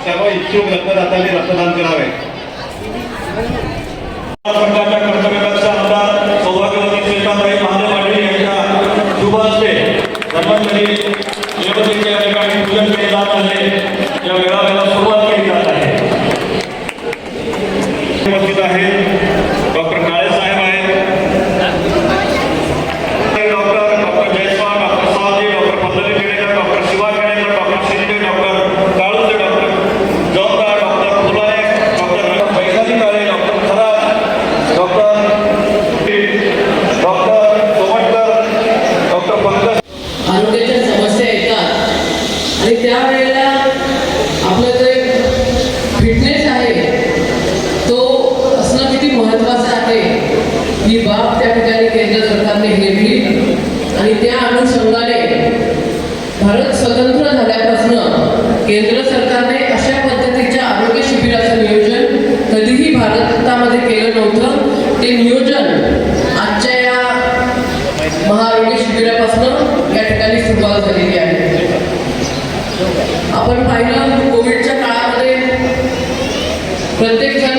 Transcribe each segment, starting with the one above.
सर्व इच्छुक रक्तदात्यांनी रक्तदान करावे. सरकारच्या कर्तव्याचा आमदार सौभाग्यवती श्रीकांतबाई महादेव यांच्या शुभ हस्ते धन्वंतरी देवतेचे या ठिकाणी पूजन केले जात आहे. या मेळाव्याला सुरुवात केली जात आहे. उपस्थित आहे डॉक्टर काळे साहेब आहेत, doctor Jaiswal, doctor Savji, doctor Pallavi Kelekar, doctor Shiva Kelekar, doctor Shinde, doctor Kalunje, doctor Jordar, doctor Phulare, doctor Vaishali Kale, doctor Kharat, doctor Somatkar, doctor Pankaj. आरोग्याच्या समस्या येतात आणि त्यावेळेला आपलं जे फिटनेस आहे तो असणं किती महत्त्वाचं आहे ही बाब त्या ठिकाणी केंद्र सरकारने घेतली आणि त्या अनुषंगाने भारत स्वतंत्र झाल्यापासून केंद्र सरकारने अशा पद्धतीच्या आरोग्य शिबिराचं नियोजन कधीही भारतामध्ये केलं नव्हतं. ते नियोजन आजच्या या महाआरोग्य शिबिरापासून या ठिकाणी सुरुवात झालेली आहे. आपण पाहिलं कोविडच्या काळामध्ये प्रत्येक जण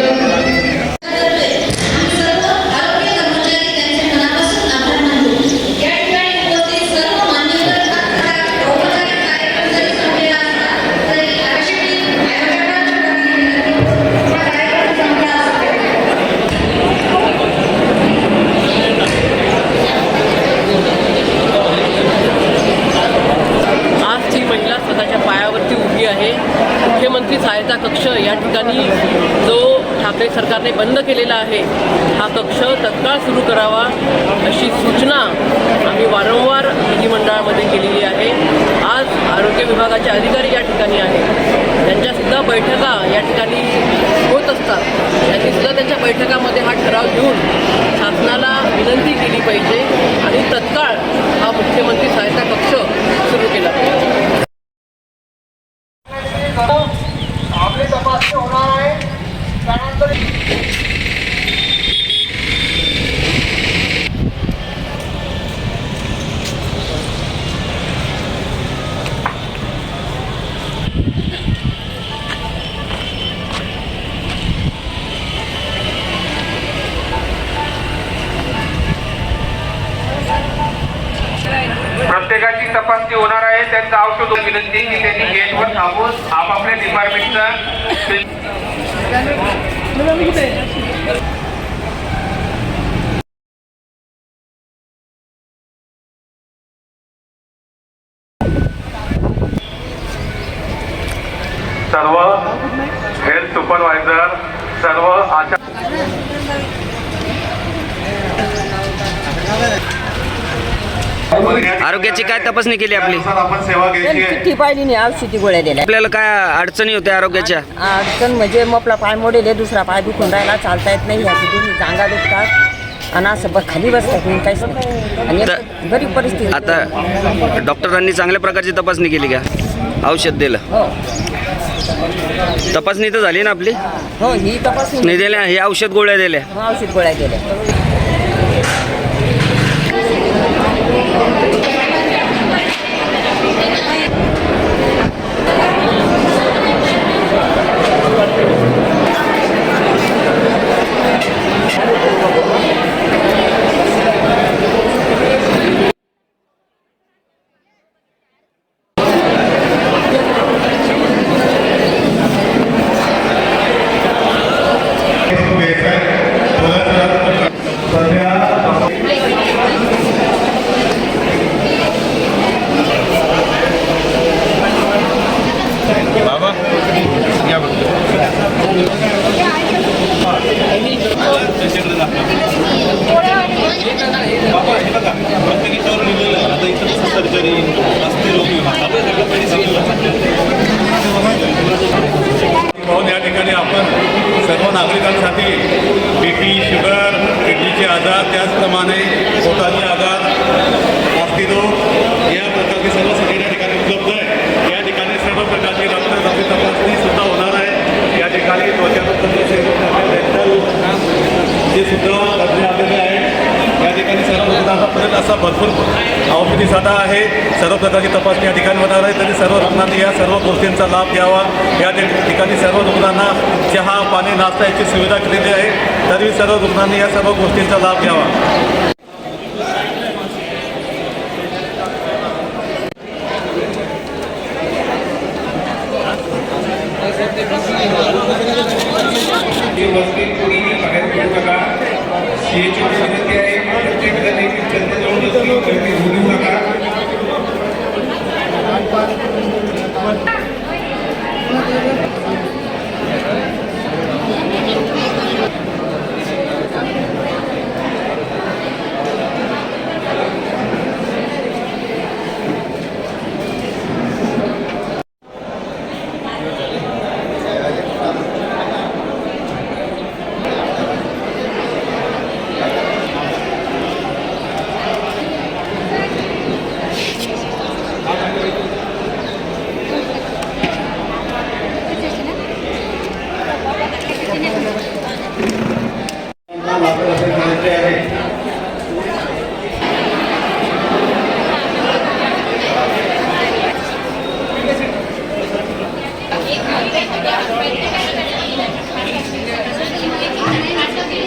मुख्यमंत्री सहायता कक्ष या ठिकाणी जो ठाकरे सरकारने बंद केलेला आहे हा कक्ष तत्काळ सुरू करावा अशी सूचना आम्ही वारंवार विधिमंडळामध्ये केलेली आहे. आज आरोग्य विभागाचे अधिकारी या ठिकाणी आहेत, त्यांच्यासुद्धा बैठका या ठिकाणी होत असतात. त्यांनीसुद्धा त्यांच्या बैठकामध्ये हा ठराव घेऊन शासनाला विनंती केली पाहिजे आणि तत्काळ हा मुख्यमंत्री सहायता कक्ष सुरू केला पाहिजे. आपली तपासणी होणार आहे. त्यानंतर प्रत्येकाची तपासणी होणार आहे. त्यांचं औषध विनंती की त्यांनी गेटवर थांबून आपापल्या डिपार्टमेंटचा सर्व हेल्थ सुपरवायझर, सर्व आशा आरोग्याची काय तपासणी केली आपली? आपण सेवा घ्यायची आहे. चिठ्ठी पाहिली नाही, औषधी गोळ्या दिल्या. आपल्याला काय अडचणी होत्या आरोग्याच्या? अडचण म्हणजे आपला पाय मोडेल, दुसरा पाय दुखून राहिला, चालता येत नाही, ह्याची दोन्ही जांगा दुखतात आणि असं खाली बसतात मी काहीच नाही आणि गरीब परिस्थिती. आता डॉक्टरांनी चांगल्या प्रकारची तपासणी केली का? औषध दिलं? हो तपासणी तर झाली ना आपली? हो, ही तपासणी नाही दिल्या, हे औषध गोळ्या दिल्या? औषध गोळ्या दिल्या. या ठिकाणी आपण सर्व नागरिकांसाठी बीपी, शुगर, किडनीचे आजार, त्याचप्रमाणे पोटाचे आजार, अस्थिरोग या प्रकारची सर्व सगळी या ठिकाणी उपलब्ध आहे. या ठिकाणी सर्व प्रकारची रक्ताची तपासणी सुद्धा होणार आहे. या ठिकाणी त्वचा डेंटल जे सुद्धा तज्ञ आलेले आहेत या ठिकाणी सर्व रुग्णांपर्यंत असा भरपूर औषधी साठा आहे. सर्व प्रकारची तपासणी या ठिकाणी होणार आहे. तरी सर्व रुग्णांनी या सर्व गोष्टींचा लाभ घ्यावा. या ठिकाणी सर्व रुग्णांना चहा पाणी नाश्ता याची सुविधा केलेली आहे. तरी सर्व रुग्णांनी या सर्व गोष्टींचा लाभ घ्यावा. ही वस्ती कोणीही बाहेर पडू नका. याची विनंती आहे. प्रत्येक जण एक जनतेजवळ वस्ती गर्दी होऊ देऊ नका.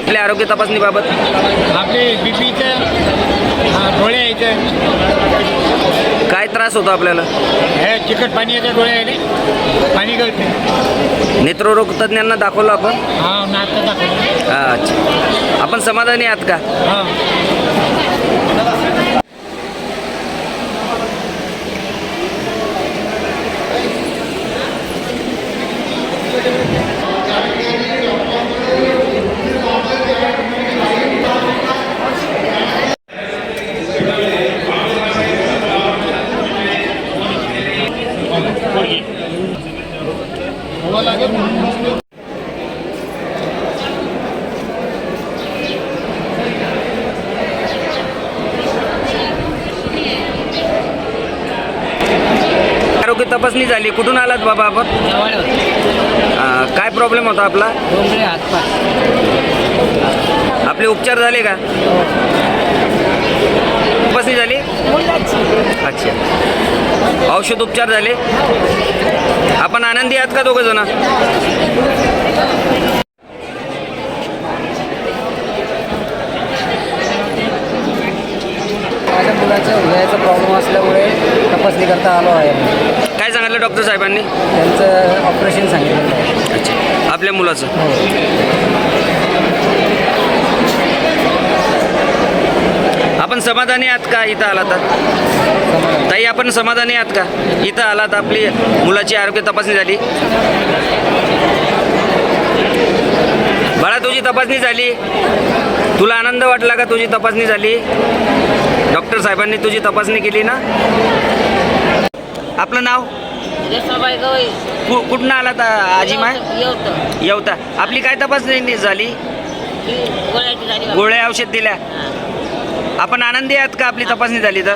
आपल्या आरोग्य तपासणीबाबत आपले बीपीचं डोळे यायचं काय त्रास होतो आपल्याला? हे चिकट पाणी येतं डोळे यायले पाणी गळते. नेत्ररोग तज्ज्ञांना दाखवलं आपण. हा नाटक दाखवलं. अच्छा, आपण समाधानी आहात का? हा आरोग्य तपासणी झाली. कुठून आलात बाबा आपण? काय प्रॉब्लेम होता आपला? आपले उपचार झाले का? तपासणी झाली. अच्छा, औषध उपचार झाले. आपण आनंदी आहात का दोघं जण? माझ्या मुलाच्या हृदयाचा प्रॉब्लेम असल्यामुळे तपासणी करता आलो आहे. काय सांगितलं डॉक्टर साहेबांनी? त्यांचं ऑपरेशन सांगितलेलं आहे. अच्छा, आपल्या मुलाचं. आपण समाधानी आहात का इथं आलात? ताई, आपण समाधानी आहात का इथं आलात? आपली मुलाची आरोग्य तपासणी झाली. बाळा, तुझी तपासणी झाली. तुला आनंद वाटला का तुझी तपासणी झाली? डॉक्टर साहेबांनी तुझी तपासणी केली ना? आपलं नाव? कुठनं आलात आजीमाय? येवता. आपली काय तपासणी झाली? गोळ्या औषध दिल्या. आपण आनंदी आहात का आपली तपासणी झाली तर?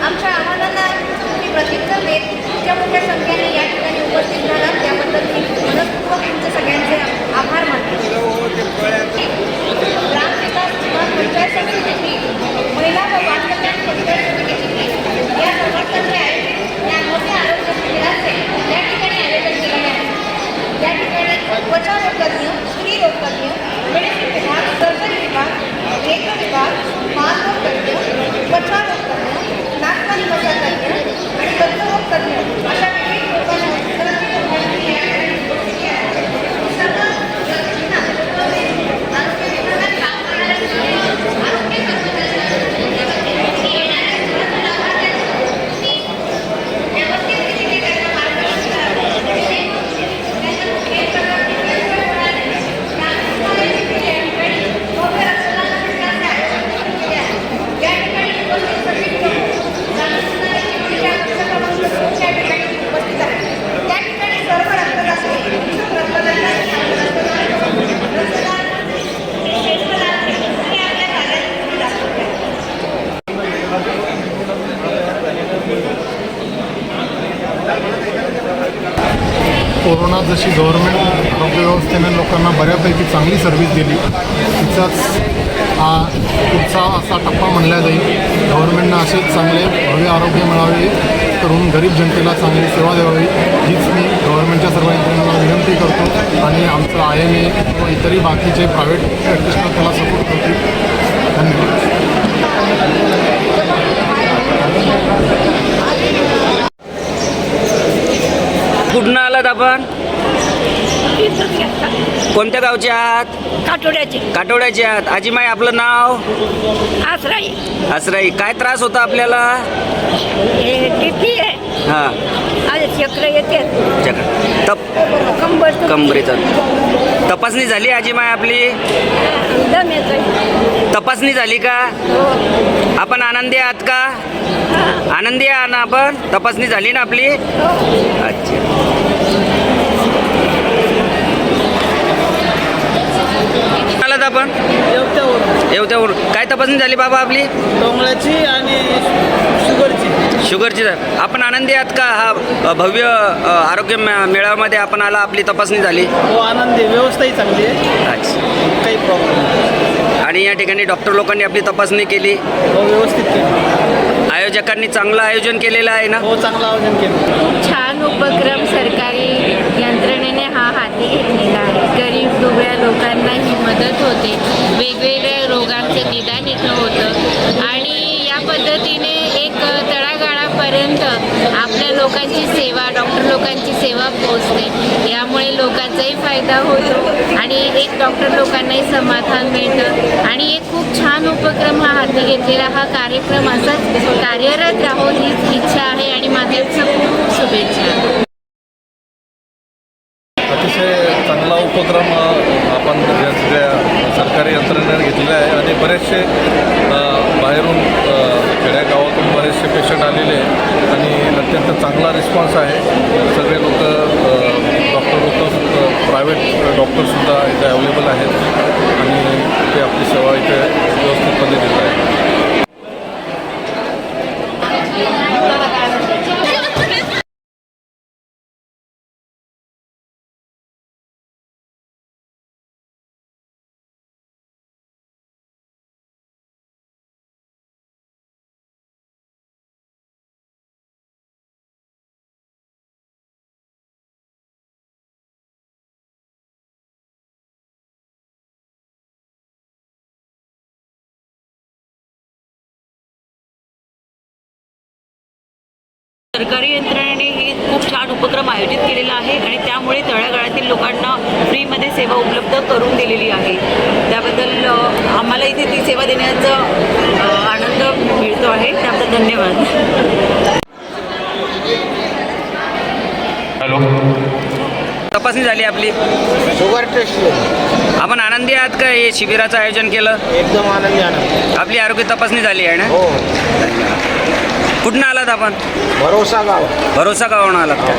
आमच्या आव्हानांना तुम्ही प्रत्युत्तर देत इतक्या मोठ्या संख्येने या ठिकाणी तशी गव्हर्नमेंट आरोग्य व्यवस्थेने लोकांना बऱ्यापैकी चांगली सर्व्हिस दिली. तिचाच हा पुढचा असा टप्पा म्हणला जाईल. गव्हर्नमेंटनं असेच चांगले भव्य आरोग्य मिळावे करून गरीब जनतेला चांगली सेवा द्यावी हीच मी गव्हर्नमेंटच्या सर्व यंत्रणांना विनंती करतो आणि आमचं IMA व इतरही बाकीचे प्रायव्हेट प्रॅक्टिशनर त्याला सपोर्ट करतील. धन्यवाद. कुठनं आलात आपण? कोणत्या गावचे आहात? काटोड्याची काटोड्याचे आहात. आजीमाई आपलं नाव? आसराई आसराई. काय त्रास होता आपल्याला? हे किती आहे हां आज चक्र येते कंबर कमरेचा तपासणी झाली आजीमाई आपली? दम येतोय. तपासणी झाली का? आपण आनंदी आहात का? आनंदी आहात ना आपण? तपासणी झाली ना आपली? अच्छा. आलात आपण? येवत्यावर. काय तपासणी झाली बाबा आपली? डोंगराची आणि शुगरची. आपण आनंदी आहात का? हा भव्य आरोग्य मेळाव्यामध्ये आपण आला, आपली तपासणी झाली? हो आनंदी. व्यवस्थाही चांगली आहे. अच्छा. काही प्रॉब्लेम नाही. आणि या ठिकाणी डॉक्टर लोकांनी आपली तपासणी केली? हो व्यवस्थित केलं. आयोजकांनी चांगलं आयोजन केलेलं आहे ना? हो चांगलं आयोजन केलं. छान उपक्रम सरकारी यंत्रणेने हा हाती घेतलेला आहे. गरीब दुबळ्या लोकांना ही मदत होते. वेगवेगळ्या रोगांचं निदान इथं होतं आणि या पद्धतीने एक तळागाळापर्यंत आपल्या लोकांची सेवा, डॉक्टर लोकांची सेवा पोहोचते. यामुळे लोकांचाही फायदा होतो आणि एक डॉक्टर लोकांनाही समाधान मिळतं आणि एक खूप छान उपक्रम हा हाती घेतलेला हा कार्यक्रम असाच कार्यरत राहो हीच इच्छा आहे आणि माझ्या खूप शुभेच्छा. अतिशय चांगला उपक्रम आपण या सगळ्या सरकारी यंत्रणेने घेतलेला आहे आणि बरेचसे बाहेरून खेड्यागावातून बरेचसे पेशंट आलेले आहेत आणि अत्यंत चांगला रिस्पॉन्स आहे. सगळे लोक प्रायव्हेट डॉक्टरसुद्धा इथे अवेलेबल आहेत आणि ते आपली सेवा इथे व्यवस्थितपणे देत आहेत. सरकारी यंत्रणेने हे खूप छान उपक्रम आयोजित केलेला आहे आणि त्यामुळे तळागाळातील लोकांना फ्रीमध्ये सेवा उपलब्ध करून दिलेली आहे. त्याबद्दल आम्हाला इथे ती सेवा देण्याचा आनंद मिळतो आहे. त्याबद्दल धन्यवाद. हॅलो. तपासणी झाली आपली? Sugar test. आपण आनंदी आहात का हे शिबिराचं आयोजन केलं? एकदम आनंदी. आनंद. आपली आरोग्य तपासणी झाली आहे ना? हो. कुठनं आलात आपण? भरोसा गाव. भरोसा गावाहून आलात का?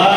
आज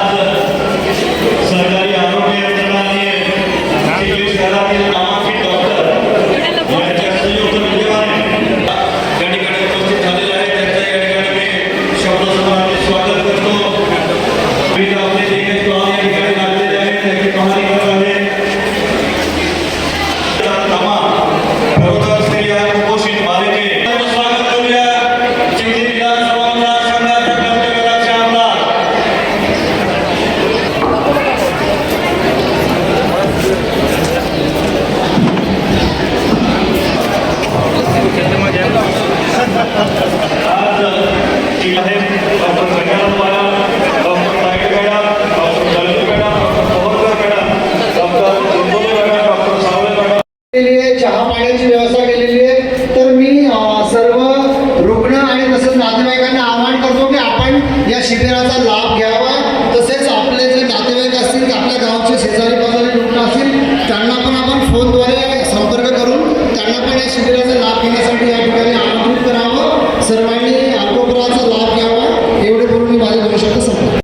शिबिराचा लाभ घेण्यासाठी या ठिकाणी आमंत्रित करावं. सर्वांनी अल्पोपहाराचा लाभ घ्यावा. एवढे बोलून मी माझे 2 शब्द संपवतो.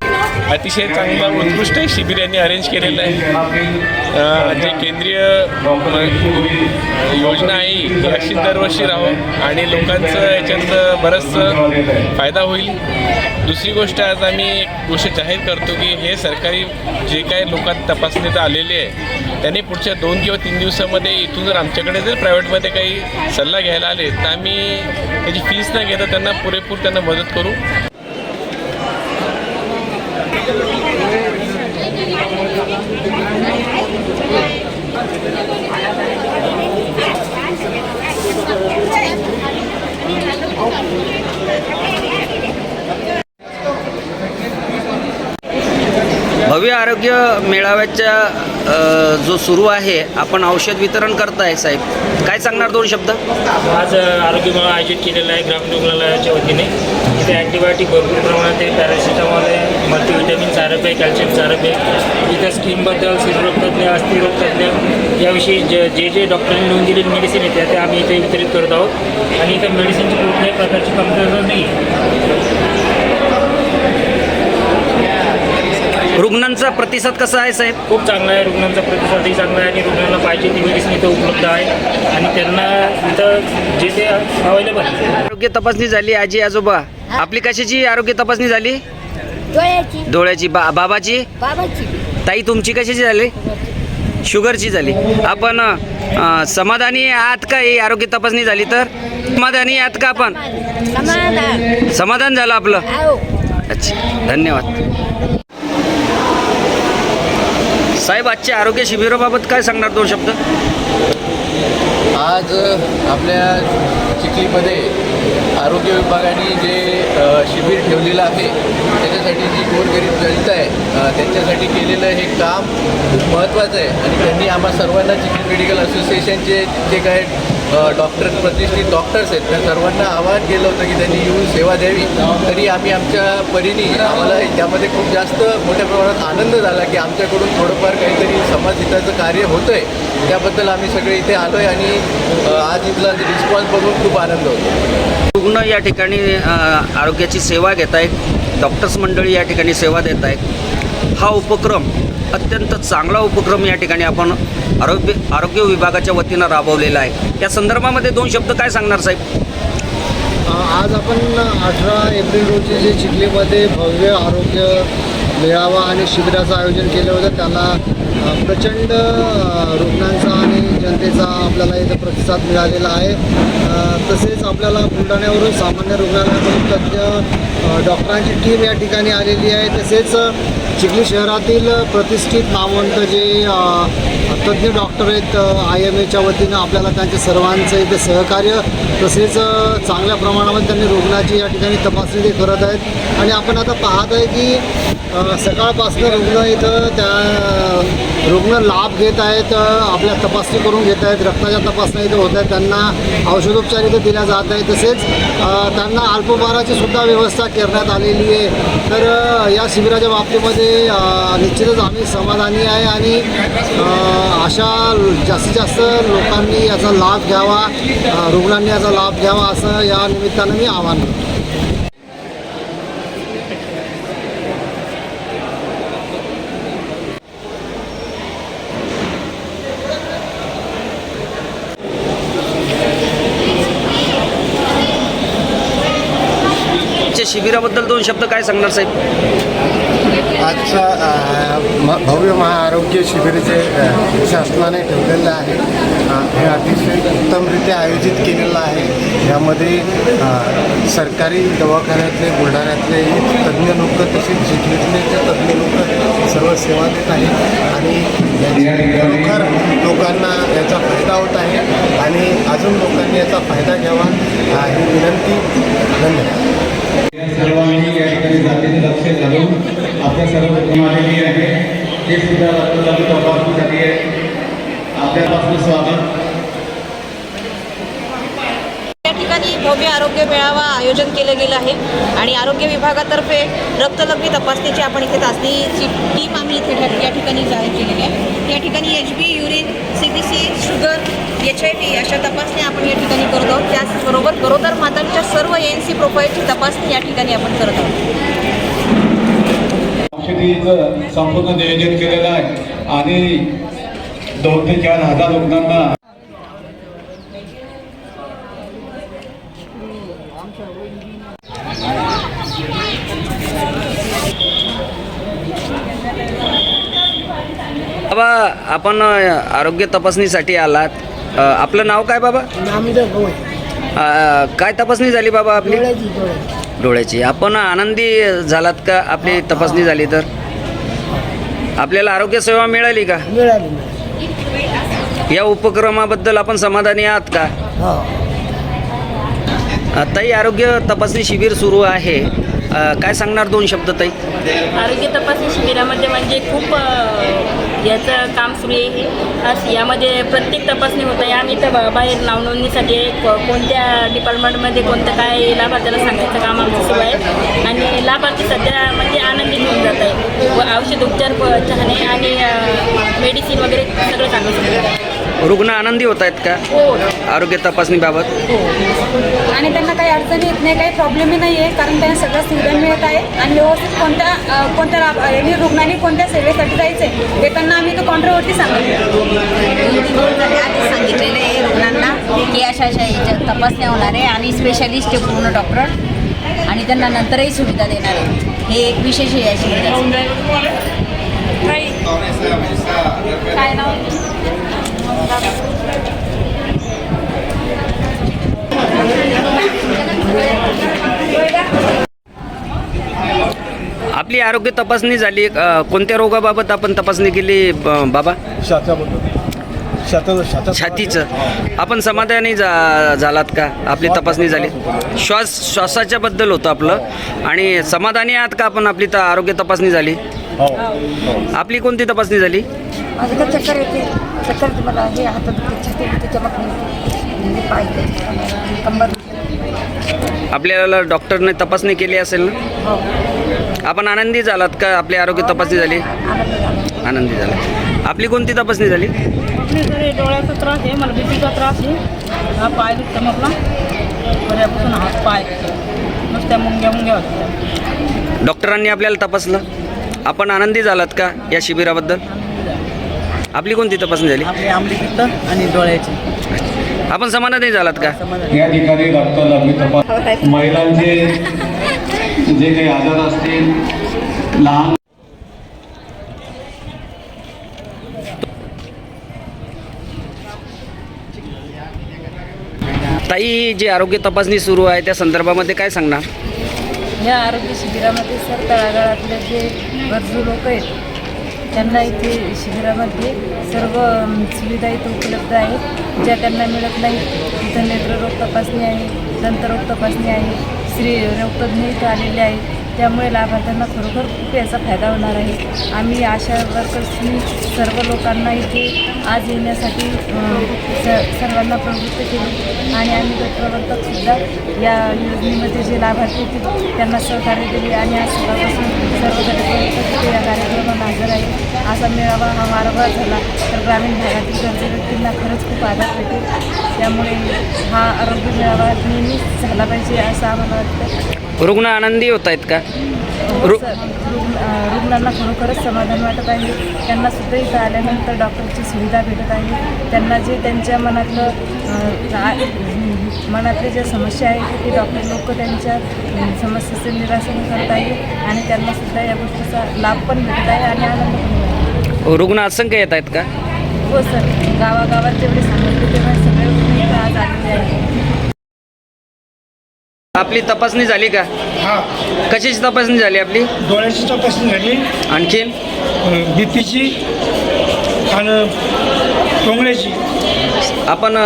अतिशय चांगलं उत्कृष्ट शिबिर यांनी अरेंज केलेलं आहे. जे केंद्रीय योजना आहे ही अशी दरवर्षी राहावं आणि लोकांचं याच्यात बराच फायदा होईल. दुसरी गोष्ट आज आम्ही एक गोष्ट जाहीर करतो की हे सरकारी जे काय लोकांना तपासणीत आलेले आहे त्यांनी पुढच्या 2 किंवा 3 दिवसामध्ये इथून जर आमच्याकडे जर प्रायव्हेटमध्ये काही सल्ला घ्यायला आले तर आम्ही त्याची फीस न घेता त्यांना पुरेपूर त्यांना मदत करू. भव्य आरोग्य मेळाव्याच्या जो सुरू आहे, आपण औषध वितरण करताय साहेब, काय सांगणार 2 शब्द? आज आरोग्य मेळावा आयोजित केलेला आहे ग्रामीण रुग्णालयाच्या वतीने. इथे अँटीबायोटिक भरपूर प्रमाणात आहे, पॅरासिटामॉल आहे, मल्टीव्हिटॅमिन सारप आहे, कॅल्शियम सारप आहे. इथं स्किनबद्दल स्त्रीरोगतज्ञ, अस्थिरोगतज्ञ याविषयी जे डॉक्टरांनी लिहून दिलेली मेडिसिन येते ते आम्ही इथे वितरित करत आहोत. आणि इथं मेडिसिनची कुठल्याही प्रकारची कमतरता नाही. रुग्णांचा प्रतिसाद कसा आहे साहेब? खूप चांगला आहे. रुग्णांचा प्रतिसादही चांगला आहे आणि रुग्णांना पाहिजे ती मेडिसिन इथं उपलब्ध आहे आणि त्यांना इथं जे ते अवेलेबल आहे. आरोग्य तपासणी झाली. आजी आजोबा आपली कशाची आरोग्य तपासणी झाली? डोळ्याची. बाबाची? ताई तुमची कशाची झाली? शुगरची झाली. आपण समाधानी आहात का? ही आरोग्य तपासणी झाली तर समाधानी आहात का आपण? समाधान झालं आपलं. अच्छा, धन्यवाद साहेब. आजच्या आरोग्य शिबिराबाबत काय सांगणार 2 शब्द? आज आपल्या चिखलीमध्ये आरोग्य विभागाने जे शिबिर ठेवलेलं आहे त्याच्यासाठी जी गोरगरीब जनता आहे त्यांच्यासाठी केलेलं हे काम खूप महत्त्वाचं आहे. आणि त्यांनी आम्हा सर्वांना चिखली मेडिकल असोसिएशनचे जे काय डॉक्टर प्रतिष्ठित डॉक्टर्स आहेत त्या सर्वांना आवाहन केलं होतं की त्यांनी येऊन सेवा द्यावी. तरी आम्ही आमच्या परीने आम्हाला त्यामध्ये खूप जास्त मोठ्या प्रमाणात आनंद झाला की आमच्याकडून थोडंफार काहीतरी समाजहिताचं कार्य होतं आहे. त्याबद्दल आम्ही सगळे इथे आलो आहे आणि आज इथला रिस्पॉन्स बघून खूप आनंद होतो. रुग्ण या ठिकाणी आरोग्याची सेवा घेत आहेत, डॉक्टर्स मंडळी या ठिकाणी सेवा देत आहेत. हा उपक्रम अत्यंत चांगला उपक्रम या ठिकाणी आपण आरोग्य विभागाच्या वतीनं राबवलेला आहे. या संदर्भामध्ये 2 शब्द काय सांगणार साहेब? आज आपण 18 एप्रिल रोजी जे चिखलीमध्ये भव्य आरोग्य मेळावा आणि शिबिराचं आयोजन केलं होतं त्याला प्रचंड रुग्णांचा आणि जनतेचा आपल्याला इथं प्रतिसाद मिळालेला आहे. तसेच आपल्याला बुलढाण्यावरून सामान्य रुग्णालयामधून तज्ज्ञ डॉक्टरांची टीम या ठिकाणी आलेली आहे. तसेच चिखली शहरातील प्रतिष्ठित नामवंत जे तज्ज्ञ डॉक्टर आहेत IMAच्या वतीनं आपल्याला त्यांच्या सर्वांचं इथे सहकार्य तसेच चांगल्या प्रमाणामध्ये त्यांनी रुग्णाची या ठिकाणी तपासणी ते करत आहेत. आणि आपण आता पाहत आहे की सकाळपासून रुग्ण इथं रुग्ण लाभ घेत आहेत, आपल्या तपासणी करून घेत आहेत, रक्ताच्या तपासण्या इथं होत आहेत, त्यांना औषधोपचार इथं दिल्या जात आहे. तसेच त्यांना अल्पोपहाराची सुद्धा व्यवस्था करण्यात आलेली आहे. तर या शिबिराच्या बाबतीमध्ये निश्चितच आम्ही समाधानी आहे आणि अशा जास्तीत जास्त लोकांनी याचा लाभ घ्यावा, रुग्णांनी याचा लाभ घ्यावा असं या निमित्तानं मी आवाहन करतो. शिबिराबद्दल 2 शब्द काय सांगणार साहेब? आजचा भव्य महाआरोग्य शिबिर जे शासनाने ठेवलेलं आहे हे अतिशय उत्तमरित्या आयोजित केलेलं आहे. यामध्ये सरकारी दवाखान्यातले बुलढाण्यातले तज्ज्ञ लोक तसेच चिखलीतले तज्ज्ञ लोक सर्व सेवा देत आहेत आणि खरोखर लोकांना याचा फायदा होत आहे आणि अजून लोकांनी याचा फायदा घ्यावा ही विनंती. धन्यवाद. सर्वांनी या ठिकाणी जातीने लक्ष घालून आपल्या सर्व आलेली आहे ते सुद्धा रक्तदाब तपासणीसाठी आहे. आपल्यापासून स्वागत. या ठिकाणी भव्य आरोग्य मेळावा आयोजन केलं गेलं आहे आणि आरोग्य विभागातर्फे रक्तलघवी तपासणीची आपण इथे चाचणीची टीम आम्ही इथे या ठिकाणी जाहीर केलेली आहे. या ठिकाणी HB, urine, CBC, sugar, HIV अशा तपासण्या आपण या ठिकाणी त्याचबरोबर गरोदर मातांच्या सर्व ANC प्रोफाईलची तपासणी या ठिकाणी आपण करत आहोत. औषधीचं संपूर्ण नियोजन केलेलं आहे आणि 2,000 ते 4,000 रुग्णांना बाबा आपण आरोग्य तपासणीसाठी आलात. आपलं नाव काय बाबा? काय तपासणी झाली बाबा आपली? डोळ्याची. आपण आनंदी झालात का आपली तपासणी झाली तर? आपल्याला आरोग्य सेवा मिळाली का? या उपक्रमाबद्दल आपण समाधानी आहात का? ताई, आरोग्य तपासणी शिबिर सुरू आहे, काय सांगणार 2 शब्द ताई? आरोग्य तपासणी शिबिरामध्ये म्हणजे खूप याचं काम सुरू आहे. आज यामध्ये प्रत्येक तपासणी होत आहे. आम्ही तर बाहेर नावनोंदणीसाठी कोणत्या डिपार्टमेंटमध्ये कोणतं काय लाभार्थ्याला सांगायचं काम आमचं सुरू आहे. आणि लाभार्थी सध्या म्हणजे आनंदी होऊन जात आहे. व औषध उपचार चाहणे आणि मेडिसिन वगैरे सगळं चांगलं सुरू आहे. रुग्ण आनंदी होत आहेत का आरोग्य तपासणीबाबत? आणि त्यांना काही अडचणी येत नाही, काही प्रॉब्लेमही नाही आहे, कारण त्यांना सगळं सुविधा मिळत आहे. आणि व्यवस्थित कोणत्या रुग्णांनी कोणत्या सेवेसाठी जायचं आहे हे त्यांना आम्ही तो काउंटरवरती सांगितलं. आधी सांगितलेलं आहे रुग्णांना की अशा याच्या तपासण्या होणार आहे आणि स्पेशालिस्ट आहे पूर्ण डॉक्टर आणि त्यांना नंतरही सुविधा देणार आहे. हे एक विशेष आहे या शिबिराचं. काय नाव? आपली आरोग्य तपासणी झाली. कोणत्या रोगाबाबत आपण तपासणी केली बाबा? छातीचं. आपण समाधानी झालात का? आपली तपासणी झाली. श्वासाच्या बद्दल होतं आपलं. आणि समाधानी आहात का आपण? आपली आरोग्य तपासणी झाली. आपली कोणती तपासणी झाली? माझं चक्कर येते, चक्कर येते मला, हे हातात छाती कंबर. आपल्याला डॉक्टरने तपासणी केली असेल ना? आपण आनंदी झालात का? आपली आरोग्य तपासणी झाली. आनंदी झाला. आपली कोणती तपासणी झाली? डोळ्याचा त्रास आहे, मला बीपीचा त्रास आहे. हा पाय दुखतं म्हटला, बऱ्यापासून हात पाय नुसत्या मुंग्या होत्या. डॉक्टरांनी आपल्याला तपासलं. आपण आनंदी झालात का या शिबिराबद्दल? आपली कोणती तपासणी झाली? आपली आंबली पित्त आणि डोळ्याची. आपण समाधानी झालात का? या ठिकाणी रक्ताला तपास महिलांचे जे काही आजार असतील, लहान ताई, जी आरोग्य तपासणी सुरू आहे त्या संदर्भामध्ये काय सांगणार? या आरोग्य शिबिरामध्ये सर तळागाळातले जे गरजू लोक आहेत त्यांना इथे शिबिरामध्ये सर्व सुविधा इथं उपलब्ध आहेत ज्या त्यांना मिळत नाही. इथं नेत्ररोग तपासणी आहे, दंतरोग तपासणी आहे, स्त्री रोगतज्ञ इथं आलेले आहेत. त्यामुळे लाभार्थ्यांना खरोखर खूप याचा फायदा होणार आहे. आम्ही आशा वर्कर्सनी सर्व लोकांना इथे आज येण्यासाठी सर्वांना प्रवृत्त केली आणि आम्ही गटप्रवर्तकसुद्धा या योजनेमध्ये जे लाभार्थी होते त्यांना सहकार्य दिले आणि आज सकाळपासून सर्व गटप्रवर्तक इथे या कार्यक्रमाला हजर आहे. असा मेळावा हा वारंवार झाला तर ग्रामीण भागातील गरजू व्यक्तींना खरंच खूप आधार भेटेल. त्यामुळे हा आरोग्य मेळावा नेहमीच झाला पाहिजे असं आम्हाला वाटतं. रुग्ण आनंदी होत आहेत का? रुग्णांना खरोखरच समाधान वाटत आहे. त्यांना सुद्धा इथं आल्यानंतर डॉक्टरची सुविधा भेटत आहे. त्यांना जे त्यांच्या मनातल्या ज्या समस्या आहेत ते डॉक्टर लोक त्यांच्या समस्येचं निरासन करत आहे आणि त्यांना सुद्धा या गोष्टीचा लाभ पण भेटत आहे आणि आनंद पण मिळत आहे. रुग्ण असंख्य येत आहेत का? हो सर, गावागावात जेवढे सांगितले तेव्हा सगळे रुग्ण इथं आज आलेले आहेत. आपली तपासणी झाली का? हां, कशाची तपासणी झाली आपली? डोळ्याची तपासणी झाली, आणखीन बीपीची आणि टोंगळ्याची. आपण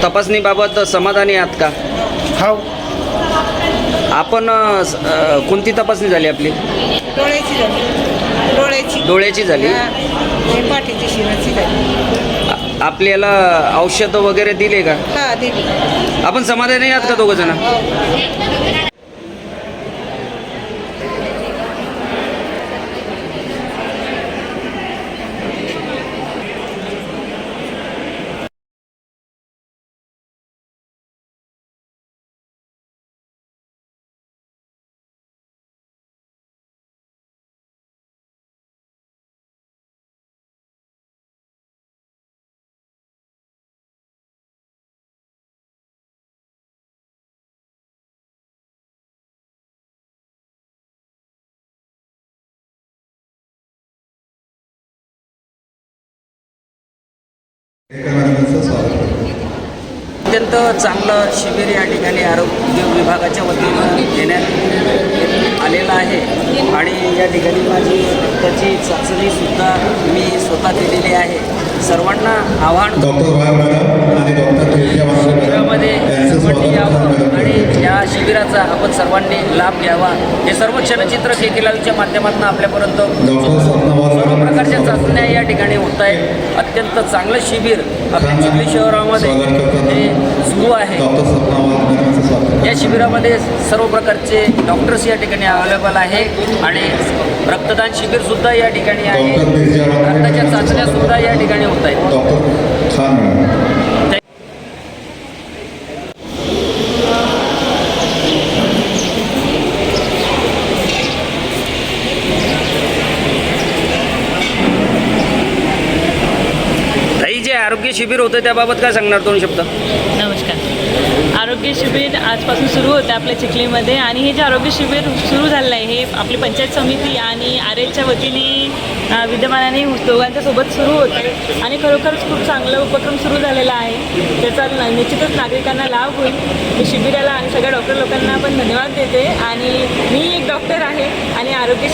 तपासणीबाबत समाधानी आहात का? हो. आपण कोणती तपासणी झाली आपली? डोळ्याची झाली, डोळ्याची झाली. पाठीची शिराची झाली. आपल्याला औषधं वगैरे दिले का? हां, दिली. आपण समाधानी आहात का दोघं जण? अत्यंत चांगलं शिबिर या ठिकाणी आरोग्य विभागाच्या वतीनं घेण्यात आलेलं आहे आणि या ठिकाणी माझी रक्ताची चाचणीसुद्धा मी स्वतः केलेली आहे. सर्वांना आव्हान शिबिरामध्ये सर्वांनी यावं आणि या शिबिराचा आपण सर्वांनी लाभ घ्यावा. हे सर्व क्षणचित्र केकेलालच्या माध्यमातून आपल्यापर्यंत सर्व प्रकारच्या चाचण्या या ठिकाणी होत आहेत. अत्यंत चांगलं शिबिर आपल्या चिखली शहरामध्ये हे सुरू आहे. या शिबिरामध्ये सर्व प्रकारचे डॉक्टर्स या ठिकाणी अवेलेबल आहे आणि रक्तदान शिबिरसुद्धा या ठिकाणी आहे. रक्ताच्या चाचण्यासुद्धा या ठिकाणी होत आहेत. ताई, जे आरोग्य शिबिर होतं त्याबाबत काय सांगणार 2 शब्द? नमस्कार. आरोग्य शिबिर आजपासून सुरू होतं आपल्या चिखलीमध्ये आणि हे जे आरोग्य शिबिर सुरू झालं आहे हे आपली पंचायत समिती आणि आरएचच्या वतीने विद्यमानाने दोघांच्या सोबत सुरू होतं आणि खरोखरच खूप चांगला उपक्रम सुरू झालेला आहे. त्याचा निश्चितच नागरिकांना लाभ होईल. मी शिबिराला आणि सगळ्या डॉक्टर लोकांना पण धन्यवाद देते आणि मी एक डॉक्टर आहे आणि आरोग्य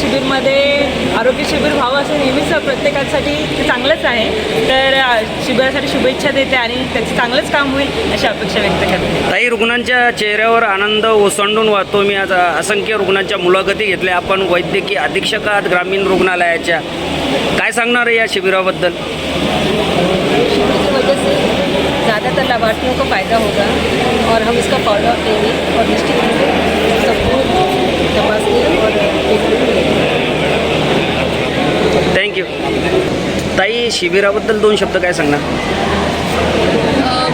शिबिर व्हावं असं नेहमीच प्रत्येकासाठी ते चांगलंच आहे. तर शिबिरासाठी शुभेच्छा देते आणि त्याचं चांगलंच काम होईल अशी अपेक्षा व्यक्त करते. काही रुग्णांच्या चेहऱ्यावर आनंद ओसंडून वाहतो. मी आज असंख्य रुग्णांच्या मुलाखती घेतल्या. आपण वैद्यकीय अधीक्षक आहात ग्रामीण रुग्णालयाच्या, काय सांगणार आहे या शिबिराबद्दल? शिविर की वजह से ज़्यादातर लाभार्थियों को फ़ायदा होगा और हम इसका फॉलोअप देंगे और निश्चित रूप से सबको तपासनी और थँक्यू. ताई, शिबिराबद्दल 2 शब्द काय सांगणार?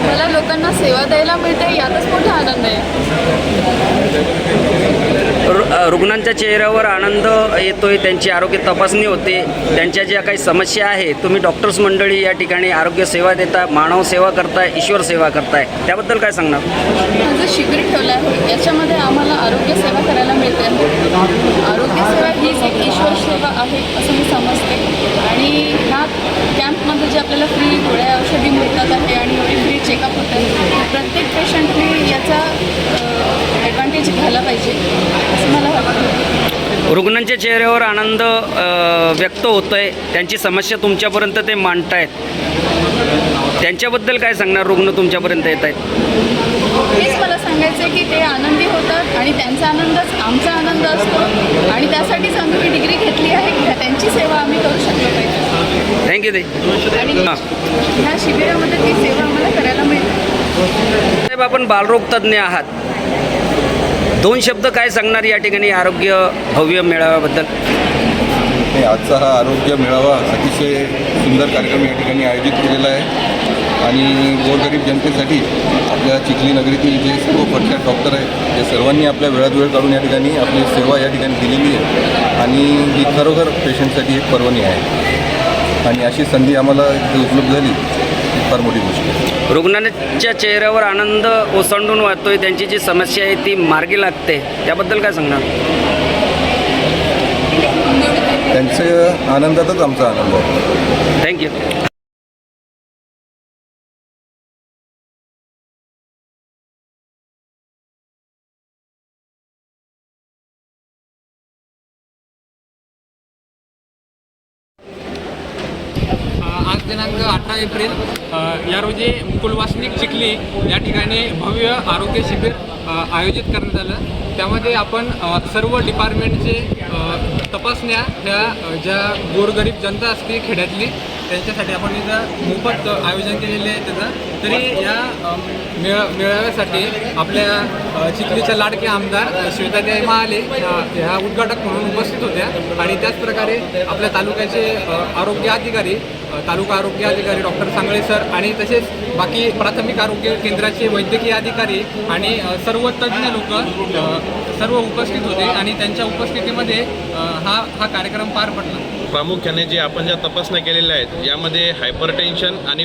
मला लोकांना सेवा द्यायला मिळते यातच मोठा आनंद आहे. रुग्णांच्या चेहऱ्यावर आनंद येतोय, त्यांची आरोग्य तपासणी होते, त्यांच्या ज्या काही समस्या आहे, तुम्ही डॉक्टर्स मंडळी या ठिकाणी आरोग्य सेवा देता, मानव सेवा करताय, ईश्वर सेवा करताय, त्याबद्दल काय सांगणार? माझं शिबिर ठेवलं आहे याच्यामध्ये आम्हाला आरोग्य सेवा करायला मिळते. आरोग्य सेवा हीच एक ईश्वर सेवा आहे असं मी समजते आणि ह्या कॅम्पमध्ये जे आपल्याला फ्री गोळ्या औषधी मिळतात आहे आणि फ्री चेकअप होतात, प्रत्येक पेशंटने याचा ॲडव्हान्टेज घ्यायला पाहिजे असं मला वाटतं. रुग्णांच्या चेहऱ्यावर आनंद व्यक्त होतोय, त्यांची समस्या तुमच्यापर्यंत ते मांडतायत, त्यांच्याबद्दल काय सांगणार? रुग्ण तुमच्यापर्यंत येत आहेत. हेच मला सांगायचं आहे की ते आनंदी होतात आणि त्यांचा आनंदच आमचा आनंद असतो आणि त्यासाठीच आम्ही ही डिग्री घेतली आहे की त्यांची सेवा आम्ही करू शकलो पाहिजे. थँक्यू ताई. आणि ह्या शिबिरामध्ये ती सेवा आम्हाला करायला मिळते. साहेब, आपण बालरोग तज्ज्ञ आहात, 2 शब्द काय सांगणार या ठिकाणी आरोग्य भव्य मेळाव्याबद्दल? आजचा हा आरोग्य मेळावा अतिशय सुंदर कार्यक्रम या ठिकाणी आयोजित केलेला आहे आणि गोरगरीब जनतेसाठी आपल्या चिखली नगरीतील जे सर्व प्रख्यात डॉक्टर आहेत ते सर्वांनी आपल्या वेळात वेळ काढून या ठिकाणी आपली सेवा या ठिकाणी दिलेली आहे आणि ही खरोखर पेशंटसाठी एक पर्वणी आहे आणि अशी संधी आम्हाला इथे उपलब्ध झाली ही फार मोठी गोष्ट आहे. रुग्णांच्या चेहऱ्यावर आनंद ओसंडून वाहतोय, त्यांची जी समस्या आहे ती मार्गी लागते, त्याबद्दल काय सांगणार? त्यांच्या आनंदातच आमचा आनंद आहे. थँक्यू. आज दिनांक 18 एप्रिल या रोजी मुकुल वासनिक चिखली या ठिकाणी भव्य आरोग्य शिबिर आयोजित करण्यात आलं. त्यामध्ये आपण सर्व डिपार्टमेंटचे तपासण्या ह्या ज्या गोरगरीब जनता असते खेड्यातली त्यांच्यासाठी आपण इथं मोफत आयोजन केलेले आहे त्याचं. तरी या मेळाव्यासाठी आपल्या चिखलीच्या लाडके आमदार श्वेताताई महाले ह्या उद्घाटक म्हणून उपस्थित होत्या आणि त्याचप्रकारे आपल्या तालुक्याचे तालुका आरोग्य अधिकारी डॉक्टर सांगळे सर आणि तसेच बाकी प्राथमिक आरोग्य केंद्राचे वैद्यकीय अधिकारी आणि सर्व तज्ज्ञ लोक सर्व उपस्थित होते आणि त्यांच्या उपस्थितीमध्ये हा कार्यक्रम पार पडला. प्रामुख्याने जे आपण ज्या तपासण्या केलेल्या आहेत यामध्ये हायपरटेन्शन आणि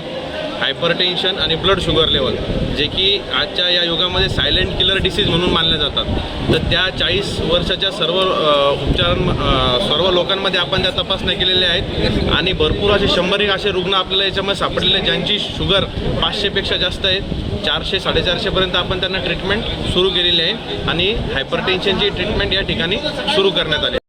हायपरटेन्शन आणि ब्लड शुगर लेवल, जे की आजच्या या युगामध्ये सायलेंट किलर डिसीज म्हणून मानले जातात. तर त्या 40 वर्षाच्या सर्व लोकांमध्ये आपण त्या तपासण्या केलेल्या आहेत आणि भरपूर असे 100 असे रुग्ण आपल्याला याच्यामध्ये सापडलेले आहेत ज्यांची शुगर 500पेक्षा जास्त आहे. 400-450पर्यंत आपण त्यांना ट्रीटमेंट सुरू केलेली आहे आणि हायपरटेन्शनची ट्रीटमेंट या ठिकाणी सुरू करण्यात आली.